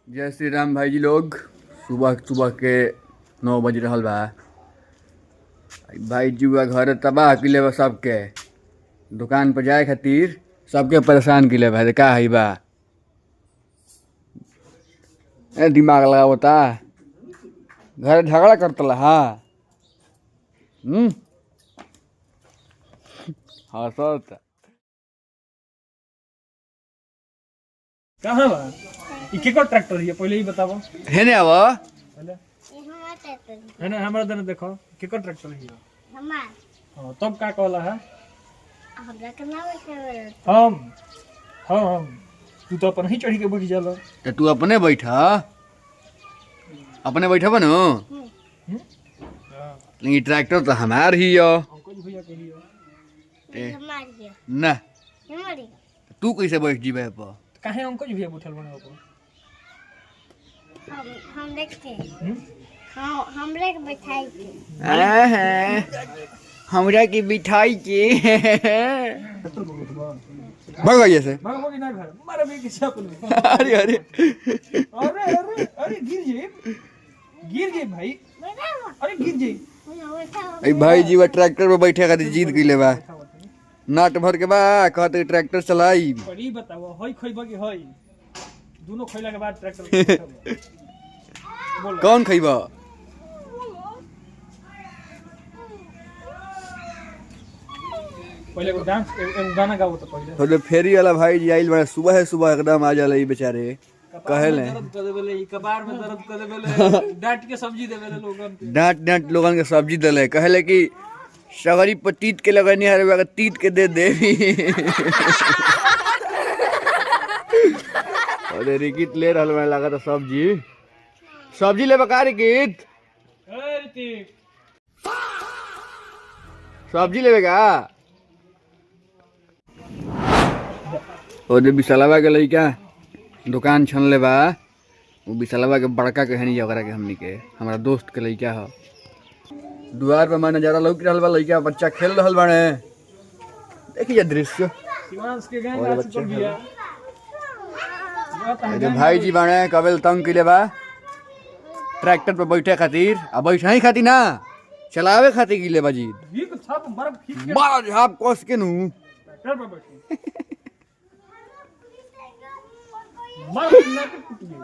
जय श्री राम भाई जी लोग। सुबह सुबह के 9 बज रहा बा। भाई जी हुआ घर तबाह किले बा, सबके दुकान पर जाए खातिर सबके परेशान किले भाई। का है बा दिमाग लगा होता घर झगड़ा करतला। हाँ हाँ सर कहाँ बा? ई केकर ट्रैक्टर है पहले ही बताओ। है ने अब पहले हमारा ट्रैक्टर है ना हमारा देने देखो केकर ट्रैक्टर है। हमार हां तब का कहला है हमरा के ना बैठे हम तू तो अपन ही चढ़ी के बैठ जाला। तो तू अपने बैठा बनो। लेकिन ट्रैक्टर तो हमार ही हो अंकल भैया कहियो हमार के ना। हमारी तू कैसे बैठ जीबे पर? काहे अंकल भैया बैठल बने ऊपर। हम देखते हमरे के बैठाई के हमरा की बिठाई के भग गई से। भगवान ना घर मारा भी किसी अपन। अरे अरे अरे अरे अरे गिर जे भाई। अरे गिर जे भाई जी वो ट्रैक्टर पे बैठे खातिर जीत गइले बा। नाट भर के बा कहते ट्रैक्टर चलाई। बड़ी बताओ होई खइबा के होई दोनों खइला के बाद ट्रैक्टर बोलो कौन खइबा? पहले वो डांस गाना गाओ तो पहले थोड़े फेरी वाला भाई जी आइल बड़ा सुबह है, सुबह एकदम आ जाला ई बेचारे। कहेले दर्द कर देबेले ई कबार में दर्द कर देबेले डांट के सब्जी देबेले लोगन के डांट डांट लोगन के सब्जी दले। कहले कि सगरी पतीत के लगनी हर तीत के दे देवी। अरे रिकित ले रहल में लगा तो सब्जी ले बका रिकित। ए ऋतिक सब्जी लेवे का? ओदे बिसलवा के लइका दुकान छन ले बा। वो बिसलवा के बड़का के हनी ओकरा के हमनी के हमारा दोस्त के लइका ह। दुआर पे मैं नजारा लौक रहल बा, लइका बच्चा खेल रहल बाड़े। देखिए दृश्य। शिवांश के गैंग आ चुक गया। अरे भाई जी बाड़े कबल तंग किले बा ट्रैक्टर पे बैठे खातिर। आ बैठे ही खातिर ना चलावे खातिर गिले बाजी। ये को छाप बर्फ खींच के मारा झाप कस के नु ट्रैक्टर पे बैठे मार ना के टूट गई।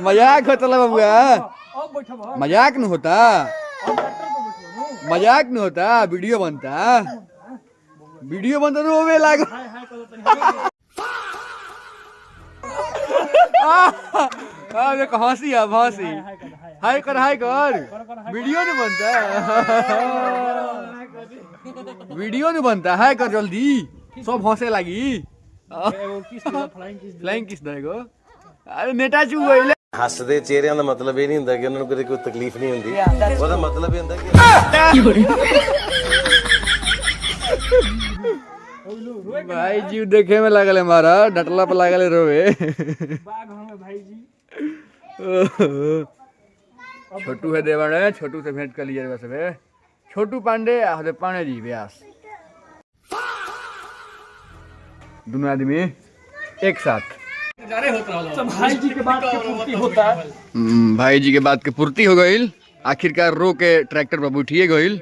मजाक होता बाबूआ, अब बैठा बा मजाक न होता, अब ट्रैक्टर पे बैठो मजाक न होता। वीडियो बनता तो रोवे लागो। हाय हाय कर तनी अरे हंसी है हंसी। हाय कर हाय कर वीडियो नहीं बनता। वीडियो नहीं बनता। हाय कर जल्दी सब हंसे लगी। वो किस दे फ्लाइंग किस देगो? अरे नेटा चू गइले। ਹੱਸਦੇ ਚਿਹਰਿਆਂ ਦਾ ਮਤਲਬ ਇਹ ਨਹੀਂ ਹੁੰਦਾ ਕਿ ਉਹਨਾਂ ਨੂੰ ਕਦੇ ਕੋਈ ਤਕਲੀਫ ਨਹੀਂ ਹੁੰਦੀ। ਉਹਦਾ ਮਤਲਬ ਇਹ ਹੁੰਦਾ ਕਿ भाई जी देखे में लागल हमारा डटला पे लागल रोवे। बाग हमें भाई जी छोटू है देवाने, छोटू से भेंट कर लीजिए वैसे। छोटू पांडे हदे पांडे जी व्यास दोनों आदमी एक साथ। तो भाई जी के बात की पूर्ति होता है। भाई जी के बात के पूर्ति हो गई। आखिरकार रो के ट्रैक्टर पर बैठिए गई।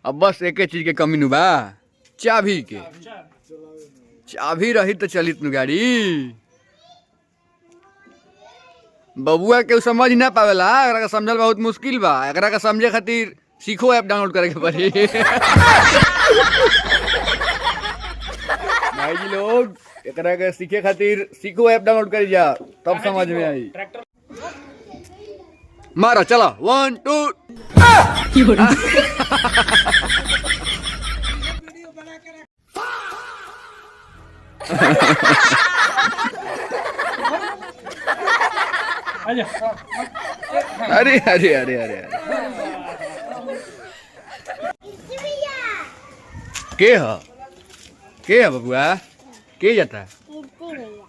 अब बस एक चीज के कमी नुबा, चाबी के। चाबी रही तो चलित नु गाड़ी। बबुआ के समझ ना पावेला, एकरा के समझल बहुत मुश्किल बा। एकरा के समझे खातिर सीखो ऐप डाउनलोड करे के पड़ी। भाई जी लोग एकरा के सीखे खातिर सीखो ऐप डाउनलोड करी जा, तब समझ में आई। मारो चलो 1 2। आजा अरे अरे अरे अरे के है बबुआ? के जाता?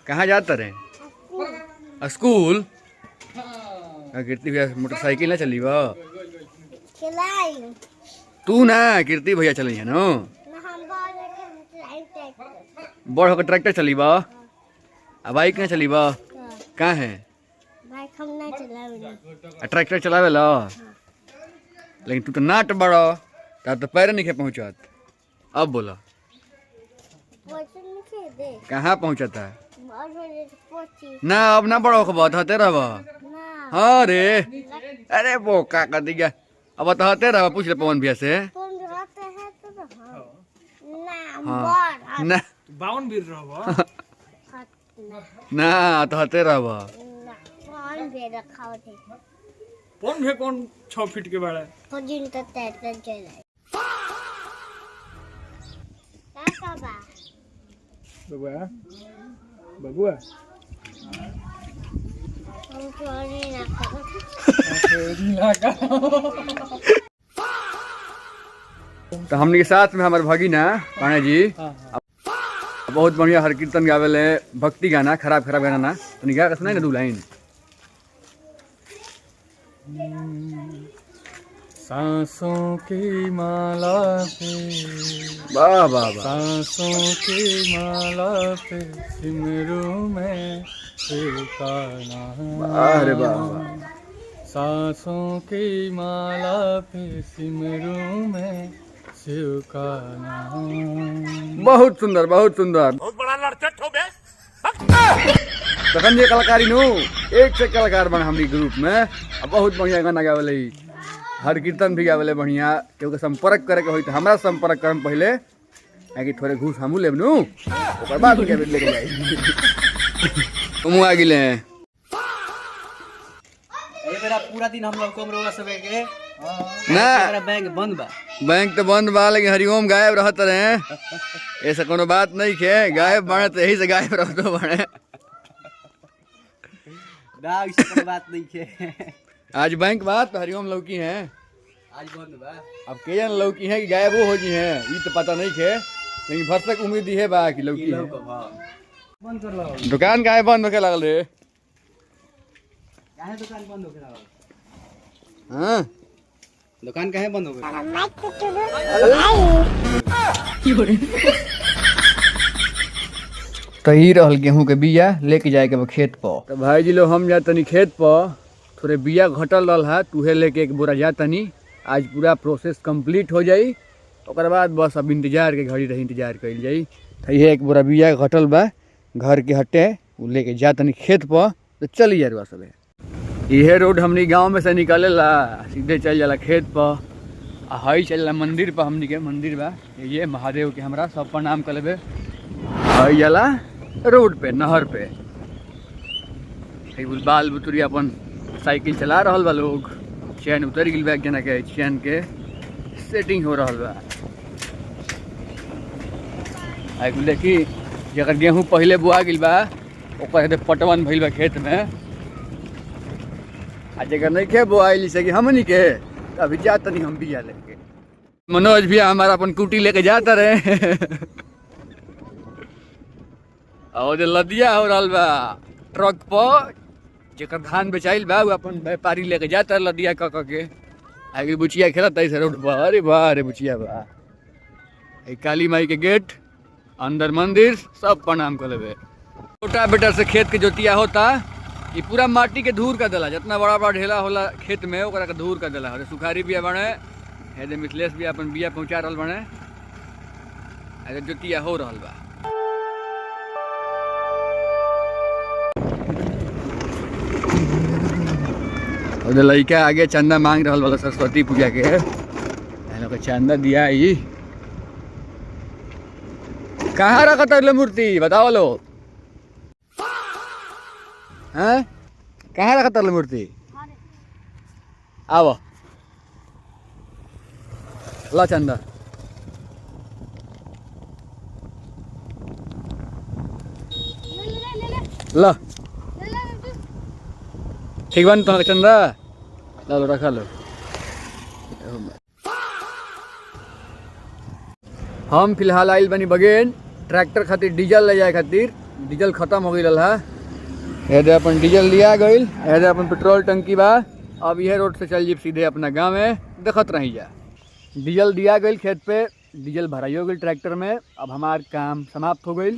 कहाँ जाता रहे? स्कूल? कीर्ति भैया मोटरसाइकिल ना चली बा? तू ना कीर्ति भैया चली है नो? बड़ होकर ट्रैक्टर चलीबा आ बाइक ना चलीबा कहाँ है बाइक हम ना चलावेला। ट्रैक्टर चलावे ला लेकिन तू तो नाट बड़ा तार तो पैर नहीं पहुँचत। अब बोला पैसे नहीं दे कहाँ पहुँचता है और बोले पोची ना अब ना बड़ा होकर बात हते रहबा। ना हाँ रे अरे वो का कर दिया अब तो हते रहबा पूछ ले पवन भैया से। कौन रहते हैं तो ना हाँ बड़ ना 52 बीर रहबो। ना तो हते रहबा। ना कौन भी रखा थे कौन है कौन 6 फीट के बड़ा फजिन तो ट्रैक्टर चलाए का बा बबुआ बबुआ हम चोरी ना करो तो हमने के साथ में हमारे भगिना पाणे जी बहुत बढ़िया हर कीर्तन गावेले भक्ति गाना खराब खराब गाना ना तो गा सुनाई ना 2 लाइन। सांसों की माला पे वाह वाह वाह सांसों की माला पे सिमरू में का नाम। अरे वाह वाह सांसों की माला पे सिमरू में शिव का नाम। बहुत सुंदर बहुत सुंदर बहुत बड़ा लड़चट हो बे। तखन ये कलाकारी नु एक से कलाकार बन हमरी ग्रुप में बहुत बढ़िया गाना गावेले हर कीर्तन भी गावेले बढ़िया क्योंकि संपर्क करे के होई तो हमरा संपर्क करम पहले कि थोड़े घूस हमू लेब नु ओकर बाद के लेके जाई तुम आ गिले ए बेरा पूरा दिन हम लोग कम रोगा सबे के ना मेरा बैंक बंद बा। बैंक तो बंद बा लेकिन हरिओम गायब रहत रहे ऐसा कोनो बात नहीं खे गायब बने तो यही से गायब रहतो बने ना ऐसी कोई बात नहीं है। आज बैंक बात तो हरिओम लौकी है आज बंद बा। अब के जन लौकी है कि गायब हो जी है ये तो पता नहीं खे लेकिन भरसक उम्मीद है बा कि लौकी है। बंद कर लो दुकान काहे बंद होके लागल रे काहे दुकान बंद हो गया? हाँ दुकान काहे बंद हो गया? तो ही रहल गेहूं के बिया लेके जाए के बा खेत पर। तो भाई जी लो हम जा तनी खेत पर थोड़े बिया घटल रहल है तुहे लेके एक बोरा जा तनी आज पूरा प्रोसेस कंप्लीट हो जाई ओकर बाद बस अब इंतजार के घड़ी रही इंतजार कइल जाई। तो ये एक बोरा बिया घटल बा घर के हटे उ लेके जा तनी खेत पर तो चली यार सब इहे रोड हमनी गांव में से निकलेला सीधे चल जाला खेत पर आ हई चल मंदिर पर हमनी के मंदिर बा ये महादेव के हमरा सब प्रणाम कर लेबे हई जाला रोड पे नहर पे बाल बुतुरी अपन साइकिल चला रहल बा लोग चैन उतर गिल बा एक जना के चैन के सेटिंग हो रहल बा। आई देखी जकर गेहूं पहले बुआ गिल बा ओकर पटवन भइल बा खेत में आ जगह नहीं के बोआइल से कि हमनी के अभी जाता नहीं हम बिया लेके मनोज भैया हमारा अपन कुटी लेके जाता रहे और जो लदिया हो रहा बा ट्रक पर जेकर धान बेचाइल बा अपन व्यापारी लेके जाता लदिया क के आगे बुचिया खेलत ऐसे रोड पर। अरे वाह रे बुचिया बा काली माई के गेट अंदर मंदिर सब प्रणाम कर लेबे। छोटा बेटा से खेत के जोतिया होता ये पूरा माटी के धूर का देला जितना बड़ा बड़ा ढेला होला खेत में ओकरा के धूर का देला अरे सुखारी बिया बने हेदे मिथिलेश भी अपन बिया पहुंचा रहल बने अरे जोतिया हो रहल बा। और लड़का आगे चंदा मांग रहल वाला सरस्वती पूजा के लोग चंदा दिया ही कहाँ रखा था मूर्ति बताओ लो हैं कहाँ रखा था मूर्ति आओ ला चंदा ला ठीक बन तो चंदा ला लो रखा लो। हम फिलहाल आइल बनी बगेन ट्रैक्टर खातिर डीजल ले जाए खातिर डीजल खत्म हो गई है हेदे अपन डीजल लिया गई हेदे अपन पेट्रोल टंकी बा अब यह रोड से चल जी सीधे अपना गाँव में देखत रही जा डीजल दिया गई खेत पे डीजल भराई हो गई ट्रैक्टर में अब हमार काम समाप्त हो गई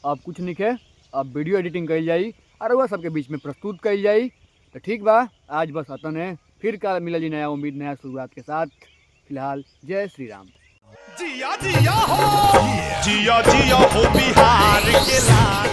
अब कुछ नहीं है, अब वीडियो एडिटिंग कही जाई और वह सबके बीच में प्रस्तुत कही जाई। तो ठीक बा, आज बस अतन है, फिर कल मिला जी नया उम्मीद नया शुरुआत के साथ। फिलहाल जय श्री राम। जिया जिया हो बिहार के लाल।